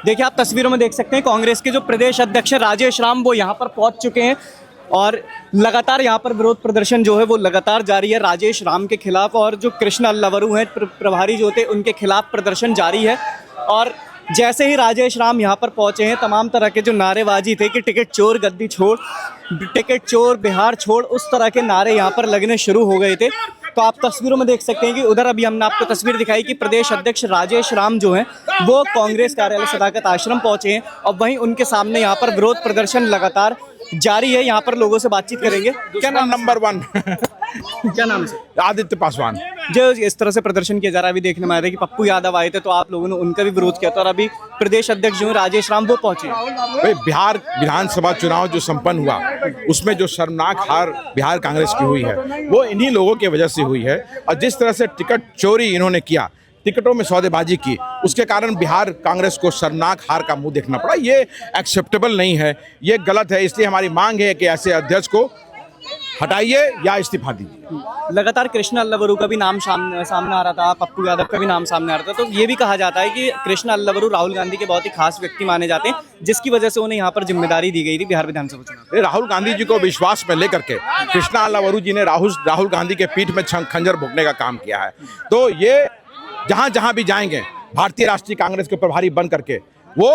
देखिए, आप तस्वीरों में देख सकते हैं कांग्रेस के जो प्रदेश अध्यक्ष राजेश राम वो यहाँ पर पहुँच चुके हैं और लगातार यहाँ पर विरोध प्रदर्शन जो है वो लगातार जारी है राजेश राम के खिलाफ। और जो कृष्ण अल्लावरू हैं प्रभारी जो थे उनके खिलाफ प्रदर्शन जारी है। और जैसे ही राजेश राम यहाँ पर पहुँचे हैं, तमाम तरह के जो नारेबाजी थे कि टिकट चोर गद्दी छोड़, टिकट चोर बिहार छोड़, उस तरह के नारे यहाँ पर लगने शुरू हो गए थे। तो आप तस्वीरों में देख सकते हैं कि उधर अभी हमने आपको तस्वीर दिखाई कि प्रदेश अध्यक्ष राजेश राम जो हैं वो कांग्रेस कार्यालय सदाकत आश्रम पहुंचे हैं और वहीं उनके सामने यहाँ पर विरोध प्रदर्शन लगातार जारी है। यहाँ पर लोगों से बातचीत करेंगे। क्या नाम नंबर 1 क्या नाम है? आदित्य पासवान। जो इस तरह से प्रदर्शन किया जा रहा है, अभी देखने में आ रहा है कि पप्पू यादव आए थे तो आप लोगों ने उनका भी विरोध किया था और अभी प्रदेश अध्यक्ष जो है राजेश राम वो पहुंचे। भाई, बिहार विधानसभा चुनाव जो संपन्न हुआ उसमें जो शर्मनाक हार बिहार कांग्रेस की हुई है वो इन्हीं लोगों की वजह से हुई है। और जिस तरह से टिकट चोरी इन्होंने किया, टिकटों में सौदेबाजी की, उसके कारण बिहार कांग्रेस को शर्मनाक हार का मुंह देखना पड़ा। ये एक्सेप्टेबल नहीं है, ये गलत है। इसलिए हमारी मांग है कि ऐसे अध्यक्ष को हटाइए या इस्तीफा दीजिए। लगातार कृष्ण अल्लावरू का भी नाम सामने आ रहा था, पप्पू यादव का भी नाम सामने आ रहा था। तो ये भी कहा जाता है कि कृष्ण अल्लावरू राहुल गांधी के बहुत ही खास व्यक्ति माने जाते हैं, जिसकी वजह से उन्हें यहाँ पर जिम्मेदारी दी गई थी बिहार विधानसभा चुनाव। राहुल गांधी जी को विश्वास में लेकर के कृष्णा अल्लावरू जी ने राहुल गांधी के पीठ में खंजर भोंकने का काम किया है। तो ये जहां जहां भी जाएंगे भारतीय राष्ट्रीय कांग्रेस के प्रभारी बन करके वो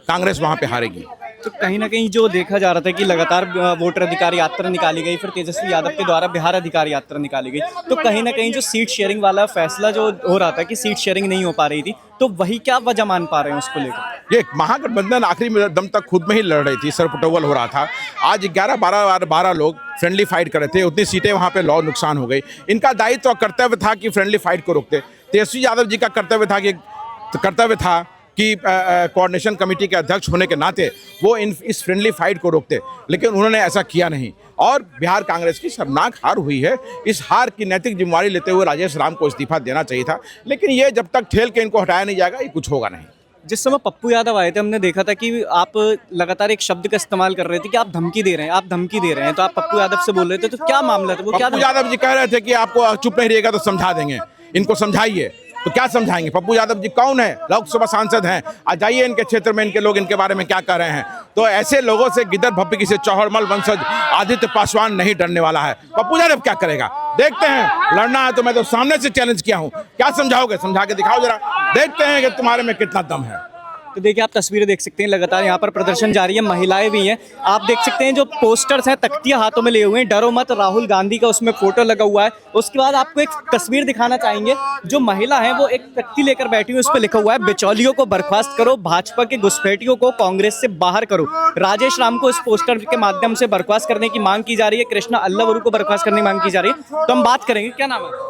कांग्रेस वहां पे हारेगी। तो कहीं ना कहीं जो देखा जा रहा था कि लगातार वोटर अधिकार यात्रा निकाली गई, फिर तेजस्वी यादव के द्वारा बिहार अधिकार यात्रा निकाली गई, तो कहीं ना कहीं जो सीट शेयरिंग वाला फैसला जो हो रहा था कि सीट शेयरिंग नहीं हो पा रही थी, तो वही क्या वजह मान पा रहे हैं उसको लेकर? ये महागठबंधन आखिरी दम तक खुद में ही लड़ रही थी, सरपटोवल हो रहा था। आज 11-12 लोग फ्रेंडली फाइट कर रहे थे, उतनी सीटें वहां पे लॉ नुकसान हो गई। इनका दायित्व और कर्तव्य था कि फ्रेंडली फाइट को रोकते। तेजस्वी यादव जी का कर्तव्य था कि कोऑर्डिनेशन कमेटी के अध्यक्ष होने के नाते वो इस फ्रेंडली फाइट को रोकते, लेकिन उन्होंने ऐसा किया नहीं और बिहार कांग्रेस की शर्मनाक हार हुई है। इस हार की नैतिक जिम्मेवारी लेते हुए राजेश राम को इस्तीफा देना चाहिए था, लेकिन ये जब तक ठेल के इनको हटाया नहीं जाएगा ये कुछ होगा नहीं। जिस समय पप्पू यादव आए थे, हमने देखा था कि आप लगातार एक शब्द का इस्तेमाल कर रहे थे कि आप धमकी दे रहे हैं, आप धमकी दे रहे हैं। तो आप पप्पू यादव से बोल रहे थे, तो क्या मामला था वो? क्या पप्पू यादव जी कह रहे थे कि आपको चुप नहीं रहिएगा तो समझा देंगे, इनको समझाइए। तो क्या समझाएंगे? पप्पू यादव जी कौन है? लोकसभा सांसद हैं। आज जाइए इनके क्षेत्र में, इनके लोग इनके बारे में क्या कह रहे हैं। तो ऐसे लोगों से गिदर भप्पी से चौहड़मल वंशज आदित्य पासवान नहीं डरने वाला है। पप्पू यादव क्या करेगा देखते हैं। लड़ना है तो मैं तो सामने से चैलेंज किया हूं, क्या समझाओगे? समझा के दिखाओ जरा, देखते हैं कि तुम्हारे में कितना दम है। तो देखिए, आप तस्वीरें देख सकते हैं, लगातार यहाँ पर प्रदर्शन जारी है, महिलाएं भी हैं। आप देख सकते हैं जो पोस्टर्स हैं, तख्तियां हाथों में लिए हुए हैं, डरो मत राहुल गांधी का उसमें फोटो लगा हुआ है। उसके बाद आपको एक तस्वीर दिखाना चाहेंगे, जो महिला है वो एक तख्ती लेकर बैठी हुई, उस पर लिखा हुआ है बिचौलियों को बर्खास्त करो, भाजपा के घुसपैठियों को कांग्रेस से बाहर करो। राजेश राम को इस पोस्टर के माध्यम से बर्खास्त करने की मांग की जा रही है, कृष्णा अल्लावरू को बर्खास्त करने की मांग की जा रही है। तो हम बात करेंगे, क्या नाम है?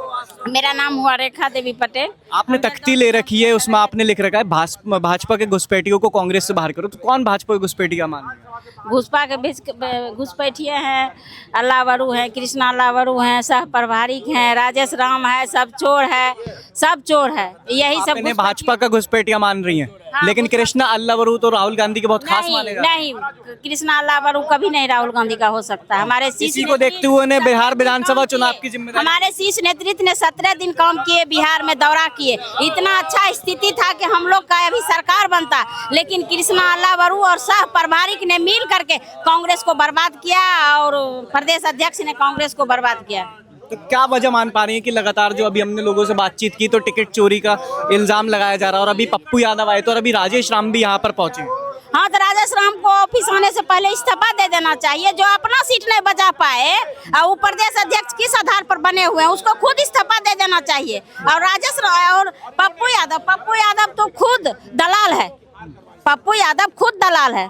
मेरा नाम हुआ रेखा देवी पटेल। आपने तख्ती ले रखी है, उसमें आपने लिख रखा है भाजपा के घुसपैठियों को कांग्रेस से बाहर करो। तो कौन भाजपा के घुसपैठिया मान रहे हैं? घुसपैठिए हैं, अल्लावरू हैं, कृष्णा अल्लावरू हैं, सह प्रभारी हैं, राजेश राम है, सब चोर है, सब चोर है। यही सब भाजपा का घुसपैठिया मान रही हैं। हाँ, लेकिन कृष्णा अल्लावरू तो राहुल गांधी के बहुत खास माने जाते हैं। नहीं, कृष्णा अल्लावरू कभी नहीं राहुल गांधी का हो सकता। हमारे इसी को देखते हुए ने बिहार विधानसभा चुनाव की जिम्मेदारी, हमारे शीर्ष नेतृत्व ने 17 दिन काम किए, बिहार में दौरा किए। इतना अच्छा स्थिति था कि हम लोग का अभी सरकार बनता, लेकिन कृष्णा अल्लावरू और सह प्रभारी ने मिल करके कांग्रेस को बर्बाद किया और प्रदेश अध्यक्ष ने कांग्रेस को बर्बाद किया। तो क्या वजह मान पा रही है कि लगातार जो अभी हमने लोगों से बातचीत की तो टिकट चोरी का इल्जाम लगाया जा रहा है और अभी पप्पू यादव आए तो और अभी राजेश राम भी यहाँ पर पहुंचे? हाँ, तो राजेश राम को ऑफिस आने से पहले इस्तीफा दे देना चाहिए। जो अपना सीट नहीं बचा पाए और वो प्रदेश अध्यक्ष किस आधार पर बने हुए हैं, उसको खुद इस्तीफा दे देना चाहिए। और राजेश और पप्पू यादव तो खुद दलाल है, पप्पू यादव खुद दलाल है।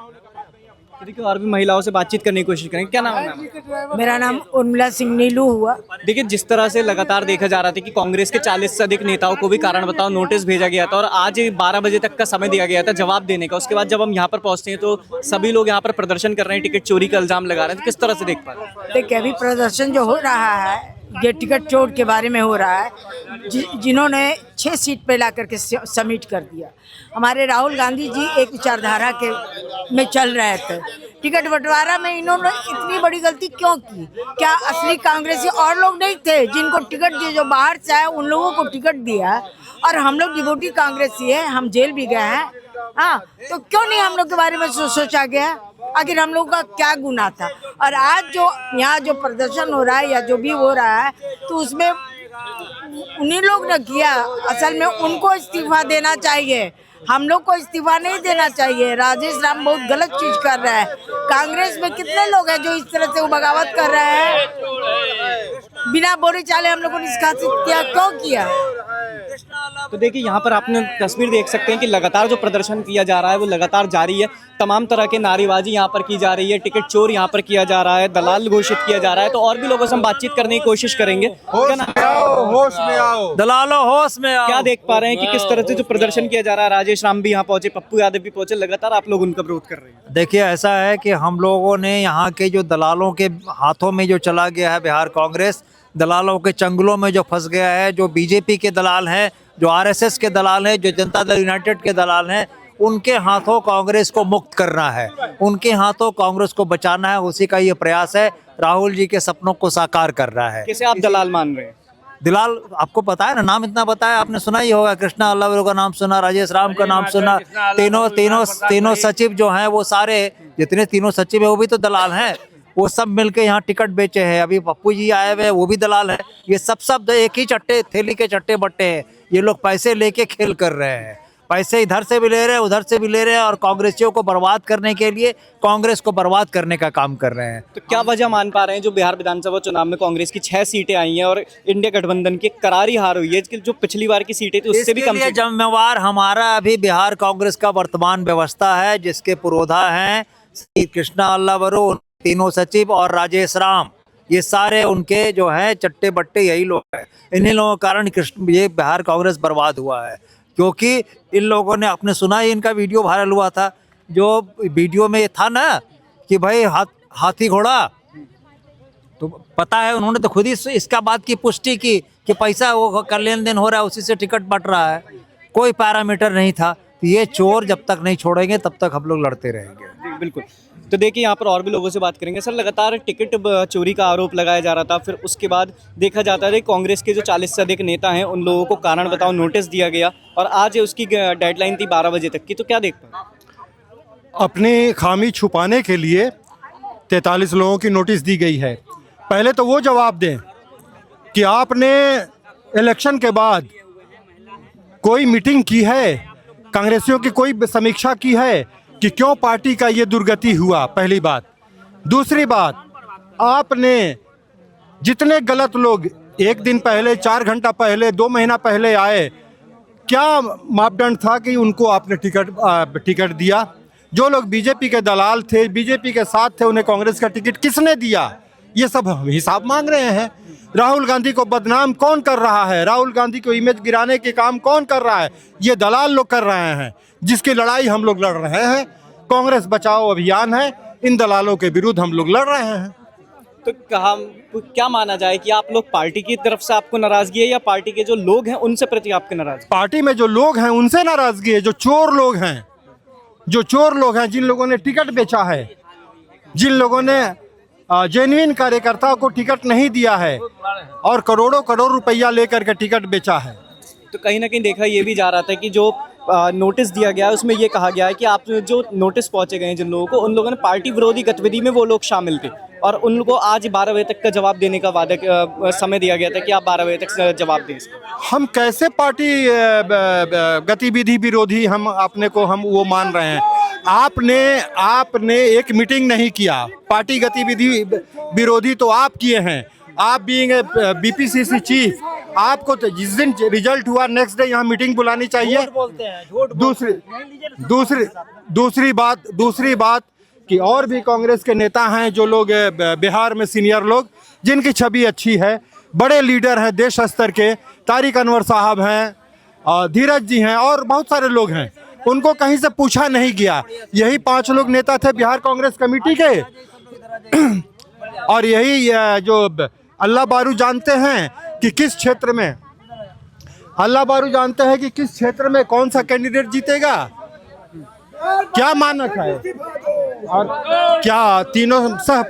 देखिए, और भी महिलाओं से बातचीत करने की कोशिश करेंगे। क्या नाम है? मेरा नाम उर्मिला सिंह नीलू हुआ। देखिए, जिस तरह से लगातार देखा जा रहा था कि कांग्रेस के 40 से अधिक नेताओं को भी कारण बताओ नोटिस भेजा गया था और आज 12 बजे तक का समय दिया गया था जवाब देने का। उसके बाद जब हम यहाँ पर पहुंचते हैं तो सभी लोग यहाँ पर प्रदर्शन कर रहे हैं, टिकट चोरी का इल्जाम लगा रहे हैं। तो किस तरह से देख पा रहे हैं? देखिए, अभी प्रदर्शन जो हो रहा है ये टिकट चोर के बारे में हो रहा है, जिन्होंने 6 सीट पे ला करके सबमिट कर दिया। हमारे राहुल गांधी जी एक विचारधारा के में चल रहे थे। टिकट बंटवारा में इन्होंने इतनी बड़ी गलती क्यों की? क्या असली कांग्रेसी और लोग नहीं थे जिनको टिकट दिए? जो बाहर से आए उन लोगों को टिकट दिया और हम लोग डिवोटी कांग्रेसी है, हम जेल भी गए हैं। हाँ, तो क्यों नहीं हम लोग के बारे में सोचा गया? आखिर हम लोग का क्या गुनाह था? और आज जो यहाँ जो प्रदर्शन हो रहा है या जो भी हो रहा है, तो उसमें उन्हीं लोग ने किया। असल में उनको इस्तीफा देना चाहिए, हम लोग को इस्तीफा नहीं देना चाहिए। राजेश राम बहुत गलत चीज कर रहा है। कांग्रेस में कितने लोग हैं जो इस तरह से वो बगावत कर रहे हैं? बिना बोले चाले हम लोग को निष्कासित किया, क्यों किया? तो देखिए यहाँ पर आपने तस्वीर देख सकते हैं कि लगातार जो प्रदर्शन किया जा रहा है वो लगातार जारी है। तमाम तरह के नारेबाजी यहाँ पर की जा रही है, टिकट चोर यहाँ पर किया जा रहा है, दलाल घोषित किया जा रहा है। तो और भी लोगों से हम बातचीत करने की कोशिश करेंगे। होश में आओ दलालो, होश में आओ। क्या देख पा रहे हैं कि किस तरह से जो प्रदर्शन किया जा रहा है? राजेश राम भी यहाँ पहुंचे, पप्पू यादव भी पहुंचे, लगातार आप लोग उनका विरोध कर रहे हैं। देखिए, ऐसा है कि हम लोगों ने यहाँ के जो दलालों के हाथों में जो चला गया है बिहार कांग्रेस, दलालों के चंगुलों में जो फंस गया है, जो बीजेपी के दलाल हैं, जो आरएसएस के दलाल हैं, जो जनता दल यूनाइटेड के दलाल हैं, उनके हाथों कांग्रेस को मुक्त करना है, उनके हाथों कांग्रेस को बचाना है। उसी का ये प्रयास है, राहुल जी के सपनों को साकार कर रहा है। किसे आप दलाल मान रहे हैं? दलाल आपको पता है ना, नाम इतना पता है, आपने सुना ही होगा। कृष्णा अल्लावरू का नाम सुना, राजेश राम का नाम सुना। तीनों सचिव जो हैं वो सारे, जितने तीनों सचिव है वो भी तो दलाल हैं। वो सब मिलके यहाँ टिकट बेचे हैं। अभी पप्पू जी आए हुए हैं, वो भी दलाल है। ये सब एक ही चट्टे थैली के चट्टे बट्टे हैं। ये लोग पैसे लेके खेल कर रहे हैं, पैसे इधर से भी ले रहे हैं, उधर से भी ले रहे हैं, और कांग्रेसियों को बर्बाद करने के लिए कांग्रेस को बर्बाद करने का काम कर रहे हैं। तो क्या वजह मान पा रहे हैं जो बिहार विधानसभा चुनाव में कांग्रेस की 6 सीटें आई हैं और इंडिया गठबंधन की करारी हार हुई है, जो पिछली बार की सीटें थी उससे भी कम? जिम्मेवार हमारा अभी बिहार कांग्रेस का वर्तमान व्यवस्था है, जिसके पुरोधा हैं कृष्णा अल्लावरू, तीनों सचिव और राजेश राम। ये सारे उनके जो हैं चट्टे बट्टे यही लोग हैं। इन्हीं लोगों के कारण ये बिहार कांग्रेस बर्बाद हुआ है, क्योंकि इन लोगों ने, आपने सुना ही, इनका वीडियो वायरल हुआ था। जो वीडियो में था ना कि भाई हाथी घोड़ा, तो पता है उन्होंने तो खुद ही इसका बात की पुष्टि की कि पैसा वो का लेन देन हो रहा है, उसी से टिकट बट रहा है, कोई पैरामीटर नहीं था। ये चोर जब तक नहीं छोड़ेंगे तब तक हम लोग लड़ते रहेंगे। बिल्कुल। तो देखिए यहाँ पर और भी लोगों से बात करेंगे। सर, लगातार टिकट चोरी का आरोप लगाया जा रहा था, फिर उसके बाद देखा जाता है कांग्रेस के जो 40 से अधिक नेता हैं उन लोगों को कारण बताओ नोटिस दिया गया, और आज उसकी डेडलाइन थी 12 बजे तक की। तो क्या देख पाए? अपनी खामी छुपाने के लिए 43 लोगों की नोटिस दी गई है। पहले तो वो जवाब दें कि आपने इलेक्शन के बाद कोई मीटिंग की है, कांग्रेसियों की कोई समीक्षा की है कि क्यों पार्टी का ये दुर्गति हुआ? पहली बात। दूसरी बात, आपने जितने गलत लोग 1 दिन पहले, 4 घंटा पहले, 2 महीना पहले आए, क्या मापदंड था कि उनको आपने टिकट दिया? जो लोग बीजेपी के दलाल थे, बीजेपी के साथ थे, उन्हें कांग्रेस का टिकट किसने दिया? ये सब हम हिसाब मांग रहे हैं। राहुल गांधी को बदनाम कौन कर रहा है? राहुल गांधी को इमेज गिराने के काम कौन कर रहा है? ये दलाल लोग कर रहे हैं, जिसकी लड़ाई हम लोग लड़ रहे हैं। कांग्रेस बचाओ अभियान है, इन दलालों के विरुद्ध हम लोग लड़ रहे हैं। तो क्या माना जाए कि आप लोग पार्टी की तरफ से आपको नाराजगी है, या पार्टी के जो लोग हैं उनसे प्रति आपकी नाराजगी? पार्टी में जो लोग हैं उनसे नाराजगी है। जो चोर लोग हैं, जिन लोगों ने टिकट बेचा है, जिन लोगों ने जेन्युइन कार्यकर्ताओं को टिकट नहीं दिया है और करोड़ों रुपया लेकर के टिकट बेचा है। तो कहीं ना कहीं देखा ये भी जा रहा था कि जो नोटिस दिया गया है उसमें ये कहा गया है कि आप जो नोटिस पहुंचे गए हैं जिन लोगों को, उन लोगों ने पार्टी विरोधी गतिविधि में वो लोग शामिल थे, और उन लोगों को आज 12 बजे तक का जवाब देने का समय दिया गया था कि आप 12 बजे तक जवाब दें। हम कैसे पार्टी गतिविधि विरोधी हम वो मान रहे हैं? आपने एक मीटिंग नहीं किया। पार्टी गतिविधि विरोधी तो आप किए हैं। आप बीइंग बीपीसीसी चीफ, आपको तो जिस दिन रिजल्ट हुआ नेक्स्ट डे यहाँ मीटिंग बुलानी चाहिए। दूसरी बात कि और भी कांग्रेस के नेता हैं जो लोग बिहार में सीनियर लोग, जिनकी छवि अच्छी है, बड़े लीडर हैं देश स्तर के, तारिक अनवर साहब हैं, धीरज जी हैं, और बहुत सारे लोग हैं, उनको कहीं से पूछा नहीं गया। यही 5 लोग नेता थे बिहार कांग्रेस कमेटी के, और यही जो अल्लाह बारू जानते हैं कि किस क्षेत्र में कौन सा कैंडिडेट जीतेगा, क्या मानक है, और क्या तीनों सह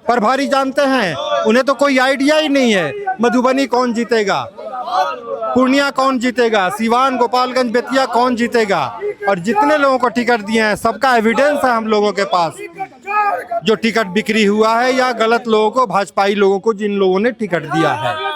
प्रभारी जानते हैं? उन्हें तो कोई आइडिया ही नहीं है मधुबनी कौन जीतेगा। पूर्णिया कौन जीतेगा, सीवान, गोपालगंज, बेतिया कौन जीतेगा, और जितने लोगों को टिकट दिए हैं सबका एविडेंस है हम लोगों के पास, जो टिकट बिक्री हुआ है या गलत लोगों को, भाजपाई लोगों को, जिन लोगों ने टिकट दिया है।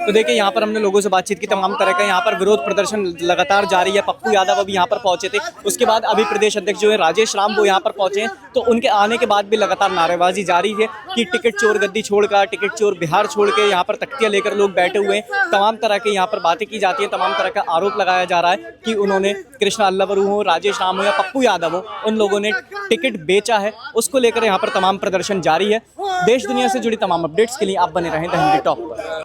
तो देखिए यहाँ पर हमने लोगों से बातचीत की, तमाम तरह का यहाँ पर विरोध प्रदर्शन लगातार जारी है। पप्पू यादव अभी यहाँ पर पहुंचे थे, उसके बाद अभी प्रदेश अध्यक्ष जो है राजेश राम वो यहाँ पर पहुंचे हैं। तो उनके आने के बाद भी लगातार नारेबाजी जारी है कि टिकट चोर गद्दी छोड़कर, टिकट चोर बिहार छोड़ के यहाँ पर तख्तियाँ लेकर लोग बैठे हुए हैं। तमाम तरह के यहाँ पर बातें की जाती है, तमाम तरह का आरोप लगाया जा रहा है कि उन्होंने कृष्णा अल्लावरू हो, राजेश राम हो या पप्पू यादव हो, उन लोगों ने टिकट बेचा है। उसको लेकर यहाँ पर तमाम प्रदर्शन जारी है। देश दुनिया से जुड़ी तमाम अपडेट्स के लिए आप बने रहें द हिंदी टॉप पर।